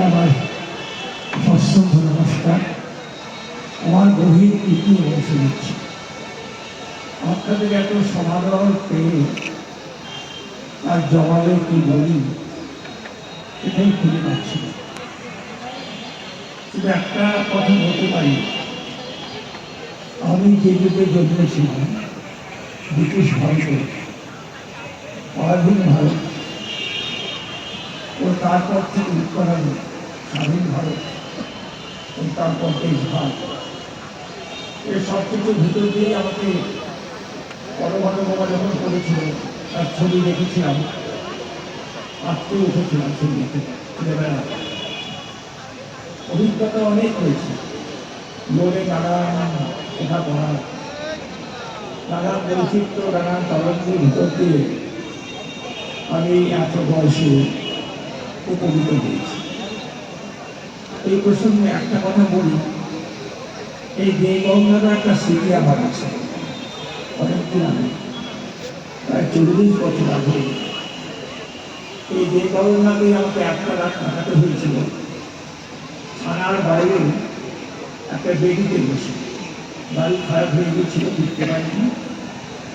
আমার সশ্রদ্ধ নমস্কার। আমার গভীর প্রীতি পৌঁছে দিচ্ছি। আপনাদের এত সমাদর পেয়ে আর জবাবে কি বলি এটাই খুঁজে পাচ্ছি না। শুধু একটা কথা বলতে পারি, আমি যে যুগে জন্মেছিলাম ব্রিটিশ ভারতে, পরাধীন ভারত ও তারপর থেকে উত্তরায়ণ স্বাধীন ভারত ও তারপর দেশ ভারত, এর সব কিছুর ভিতর দিয়েই আমাকে পরমাণু বাবা যখন করেছিল তার ছবি দেখেছিলাম, আঁকতে উঠেছিলাম ছবি দেখে ছেলেবেলা। অভিজ্ঞতা অনেক হয়েছে, লোনে নানান লেখাপড়া, নানান বৈচিত্র্য, নানান তরঙ্গের ভিতর দিয়ে আমি এত বয়সে উপনীত হয়েছি। এই প্রসঙ্গে একটা কথা বলি, এই দেবগঙ্গার একটা স্মৃতি আমার আছে। অনেকদিন আগে, প্রায় 40 বছর আগে, এই দেবগঙ্গাকে আমাকে একটা রাত কাটাতে হয়েছিল থানার বাইরে একটা বেদিতে বসে। বাড়ি খারাপ হয়ে গিয়েছিল, ফিরতে পারিনি।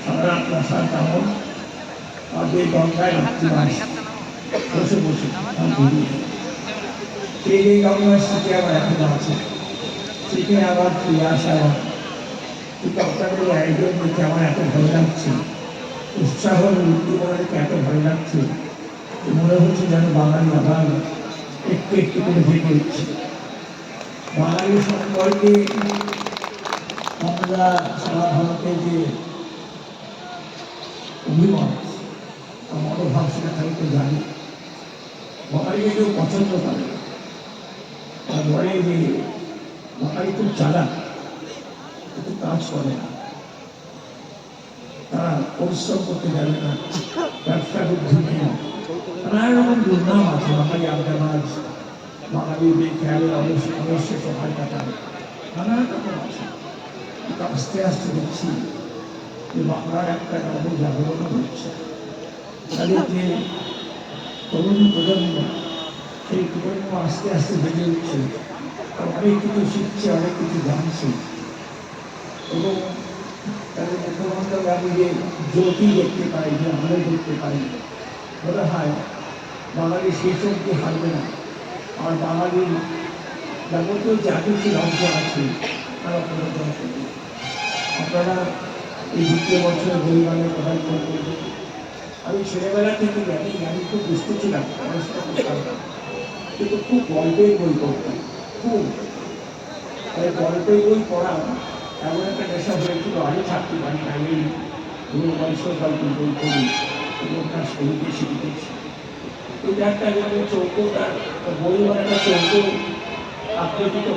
সারা প্রাসাদ আমল আর দেবগঙ্গায় রাত্রিবাস বসে বসে সেই গঙ্গার স্মৃতি আমার এখনো আছে। সেখানে আবার ফিরে আসা, কিন্তু আপনাদের আয়োজন দেখে আমার এত ভালো লাগছে, উৎসাহ উদ্দীপনা দেখে এত ভালো লাগছে, মনে হচ্ছে যেন বাঙালি আবার একটু একটু করে ভেঙে উঠছে। বাঙালি সম্পর্কে আমরা সারা ভারতে যে অভিমত মনোভাব সেটা আমি তো জানি। বাঙালিকে কেউ পছন্দ করে, আর বলে যে বাঙালি খুব চালাক, কিন্তু কাজ করে না, তারা পরিশ্রম করতে জানে না, ব্যবসা বুদ্ধি নেই, নানা রকম দুর্নাম আছে। বাঙালি আড্ডাবাজ, বাঙালি বেখেয়ালে অবশ্যই সময় কাটায়, নানা রকম আছে। কিন্তু আস্তে আস্তে দেখছি যে বাংলার একটা নবজাগরণ হচ্ছে। তাদের যে তরুণ প্রজন্ম, সেই প্রজন্ম আস্তে আস্তে বেড়ে উঠছে, অনেক কিছু শিখছে, অনেক কিছু জানছে, এবং তাদের মুখমণ্ডলে আমি যে জ্যোতি দেখতে পাই, যে আলো দেখতে পাই, মনে হয় বাঙালি শেষ অব্দি হারবে না। আর বাঙালির যাবতীয় যা কিছু রাজ্য আছে তারা প্রদর্শন করবে। আপনারা এই 2য় বছরের বইবানের কথা করবেন। আমি ছেলেবেলা থেকে আমি খুব দুষ্ট ছিলাম, কিন্তু খুব গল্পের বই পড়তাম, খুব গল্পের বই পড়া এমন একটা নেশা হয়েছিল। আমি থাকতে পারি না, আমি বয়সের গল্পের বই পড়ি এবং তার শরীরকে শিখেছি। এটা একটা যেমন চৌকোটা বই, মানে একটা চৌকো আকৃতিত,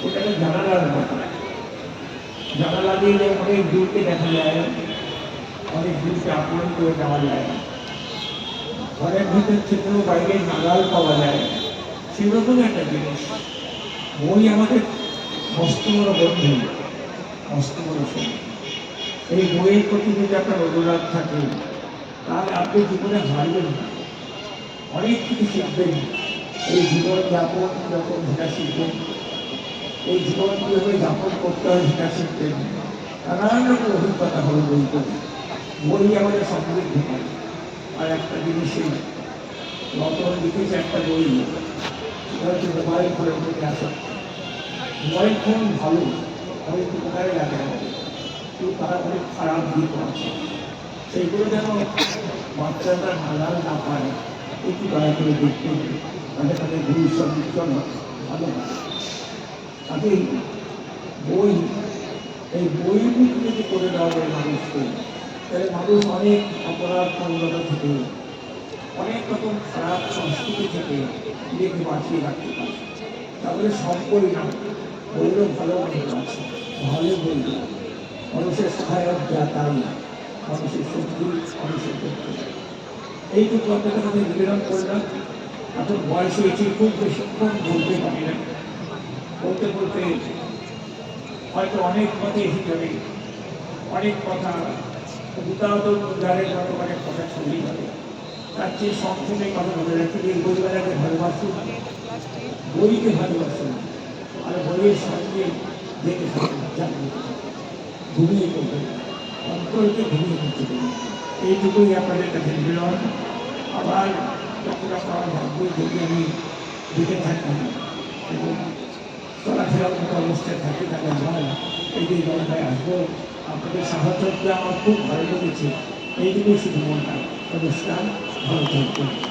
ওটাকে জানালার মতো, জানালা দিয়ে অনেক দূরকে দেখা যায়, অনেক দূরকে আপন করে যাওয়া যায়, ঘরের ভিতর থেকেও বাইরে নাগাল পাওয়া যায়, সেরকম একটা জিনিস। বই আমাদের মস্ত বড় বন্ধু, মস্ত বড় সঙ্গী। এই বইয়ের প্রতি যদি আপনার অনুরাগ থাকে, তাহলে আপনি জীবনে হারবেন না, অনেক কিছু শিখবেন। এই জীবন যাপন যখন সেটা শিখবেন, এই জীবন কীভাবে যাপন করতে হয় সেটা শিখবেন, নানান রকম অভিজ্ঞতা হলো বই করে। বই আমাদের সমৃদ্ধি করে। আর একটা জিনিসই রতন লিখেছে একটা বই, সেটা হচ্ছে মোবাইল ফোনের প্রতি আসা। মোবাইল ফোন ভালো, অনেক উপকারে লাগে আমাদের, কিন্তু তারা অনেক খারাপ দিক আছে। সেইগুলো যেন বাচ্চারা নাগাল না পায়, একটু দয়া করে দেখতে, তাদের তাদের ভবিষ্যতের জন্য ভালো হয়। কাজেই বই, এই বইগুলো যদি করে দেওয়া যায় মানুষকে, তাহলে মানুষ অনেক অপরাধ প্রবণতা থেকে, অনেক রকম খারাপ সংস্কৃতি থেকে নিজেকে বাঁচিয়ে রাখতে পারে। তাহলে সব বই না, বইয়েরও ভালো মানুষ আছে, ভালো বই, মানুষের সহায়ক যা তাই, মানুষের শক্তি, মানুষের ক্ষেত্রে। এইটুকু আপনাদের কাছে নিবেদন করলাম। এখন বয়স হয়েছে, খুব বেশিক্ষণ বলতে পারি না, বলতে বলতে হয়তো অনেক কথা এসে যাবে, অনেক কথা উদাহরণ মতো অনেক কথা ছড়িয়ে যাবে। তার চেয়ে সংক্ষেপে কথা বলে রাখি, এই বইবেলাকে ভালোবাসুন, বইকে ভালোবাসেন আর বইয়ের সঙ্গে দেখে থাকেন, জাগ্রত থাকেন, ঘুমিয়ে করবেন না, অন্তরকে ঘুমিয়ে করতে দেবেন। এইটুকুই আপনাদের কাছে নিবেদন। আবার যতটা পাওয়া ভাগ্য যদি আমি দেখে থাকি এবং চলাফেরার মতো অবস্থায় থাকি, তাহলে আমার এই যে জায়গায় আসবো, আপনাদের সাহায্যটা আমার খুব ভালো লেগেছে। এইটুকুই শুধু মনটা। নমস্কার, ভালো থাকবেন।